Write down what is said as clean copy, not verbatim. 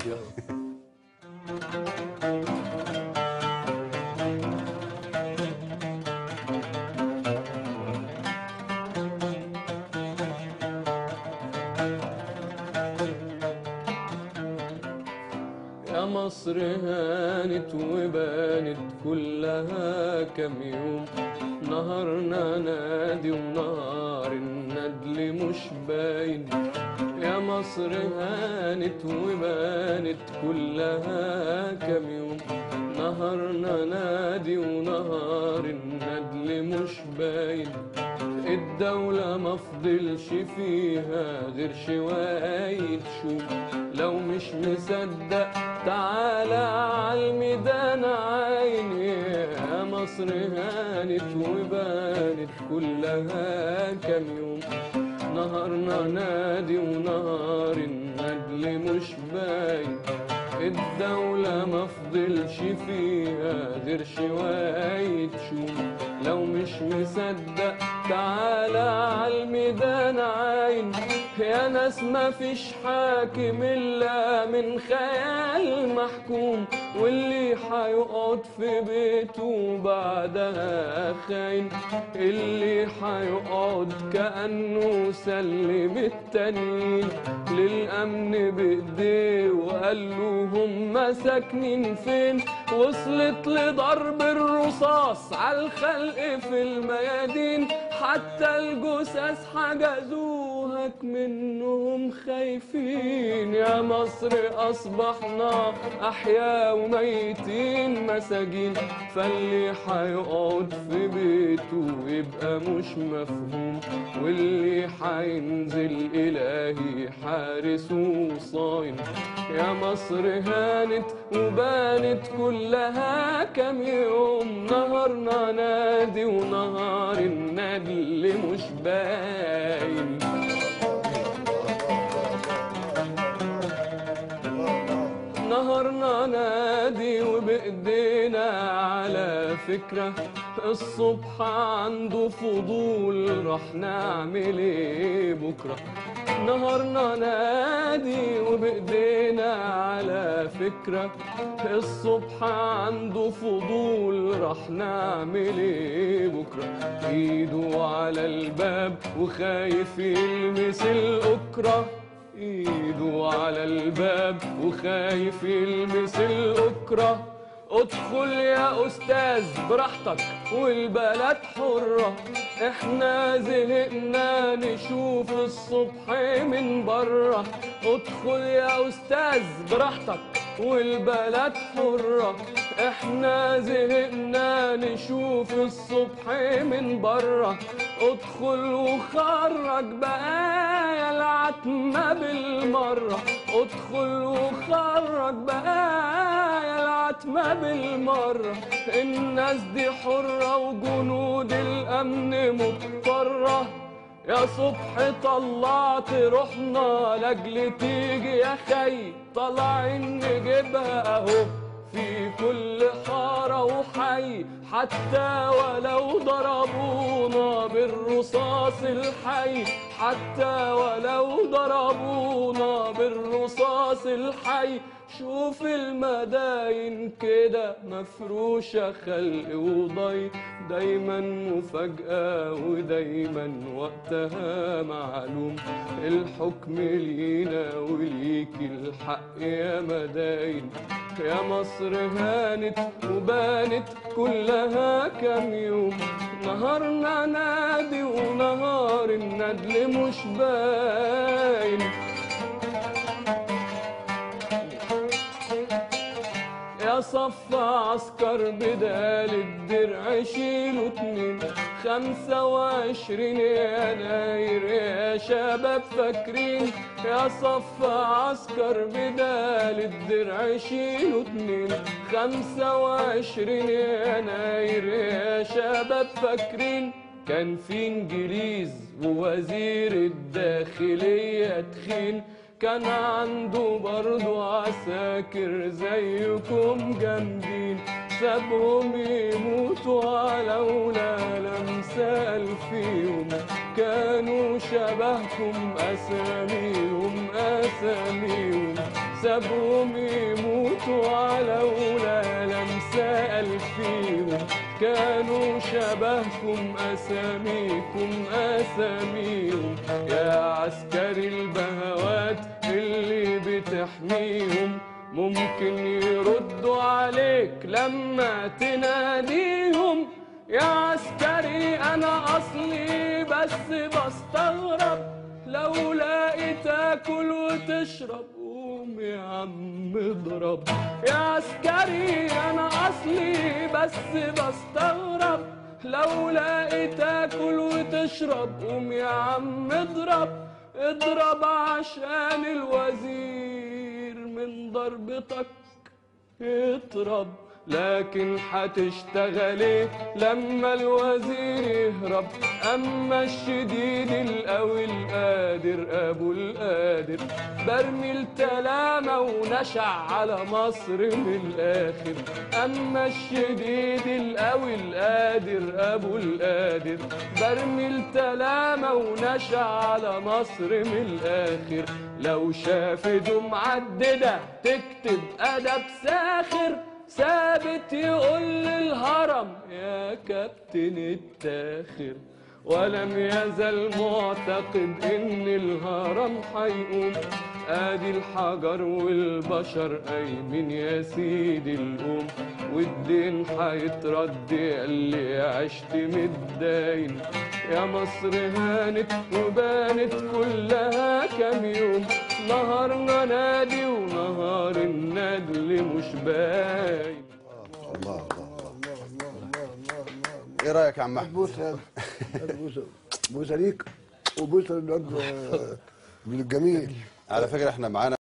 يلا. يا مصر هانت وبانت كلها كام يوم، نهارنا نادي ونهار الندل مش باين. يا مصر هانت وبانت كلها كام يوم، نهارنا نادي ونهار الندل مش باين. الدولة مفضلش فيها غير شوية شوم، لو مش مصدق تعالى عالميدان عيني. يا مصر هانت وبانت كلها كام يوم، نهارنا نادي ونهار الندل مش باين. الدولة مفضلش فيها غير شوية شوم، لو مش مصدق تعالى عالميدان عاين. يا ناس مفيش حاكم إلا من خيال محكوم، واللي حيقعد في بيته بعدها خاين، اللي حيقعد كأنه سلم التانيين للأمن بإيديه وقال له هم ساكنين فين. وصلت لضرب الرصاص عالخلق في الميادين، حتى الجثث حجزوهك منهم خايفين. يا مصر أصبحنا أحياء وميتين مساجين، فاللي حيقعد في بيته يبقى مش مفهوم، واللي حينزل إلهي حارس وصاين. يا مصر هانت وبانت كلها كام يوم، نهارنا نادي ونهار الندل مش باين. نهارنا نادي وبإيدينا على فكرة، الصبح عنده فضول راح نعمل ايه بكرة. نهارنا نادي وبإيدينا على فكرة، الصبح عنده فضول راح نعمل ايه بكرة. ايده على الباب وخايف يلمس الأكرة، ايده على الباب وخايف يلمس الأكرة. ادخل يا أستاذ براحتك والبلد حرة، احنا زهقنا نشوف الصبح من برة. ادخل يا أستاذ براحتك والبلد حرة، احنا زهقنا نشوف الصبح من برة. ادخل وخرج بقايا العتمة بالمرة، ادخل وخرج بقايا العتمة بالمرة. الناس دي حرة وجنود الأمن مضطرة، يا صبح طلعت روحنا لاجل تيجي يا خي. طالعين نجيبها اهو في كل حارة وحي، حتى ولو ضربونا بالرصاص الحي، حتى ولو ضربونا بالرصاص الحي. شوف المداين كده مفروشة خلق وضي، دايما مفاجأة ودايما وقتها معلوم. الحكم لينا وليك الحق يا مداين. يا مصر هانت وبانت كلها كام يوم، نهارنا نادي ونهار الندل مش باين. يا صف عسكر بدال الدرع شيلوا 2، 25 يناير يا شباب فاكرين. يا صف عسكر بدال الدرع شيلوا 2، 25 يناير يا شباب فاكرين. كان في انجليز ووزير الداخلية تخين، كان عنده برضو عساكر زيكم جامدين. سابهم يموتوا على ولا لمسال فيهم، كانوا شبهكم أساميهم أساميهم. سابهم يموتوا على ولا لمسة ألفيهم، كانوا شبهكم أساميكم أساميهم، يا عسكري البهوات اللي بتحميهم، ممكن يردوا عليك لما تناديهم. يا عسكري أنا أصلي بس بستغرب، لو لاقي تاكل وتشرب قوم يا عم اضرب. يا عسكري أنا أصلي بس بستغرب، لو لاقي تاكل وتشرب قوم يا عم اضرب. اضرب عشان الوزير من ضربتك يضرب، لكن هتشتغل ايه لما الوزير يهرب؟ اما الشديد القوي القادر ابو القادر، برمي التلامة ونشع على مصر من الاخر. اما الشديد القوي القادر ابو القادر، برمي التلامة ونشع على مصر من الاخر. لو شافته معددة تكتب ادب ساخر، ثابت يقول للهرم يا كابتن التاخر، ولم يزل معتقد ان الهرم هيقوم. ادي الحجر والبشر قايمين يا سيدي القوم، والدين هيترد اللي عشت متداين. يا مصر هانت وبانت كلها كام يوم، نهارنا نادي ونهار النجل مش باين. الله الله الله. ايه رايك يا عم احمد؟ بوسه بوسه ليك وبوسه للواد الجميل. على فكره احنا معانا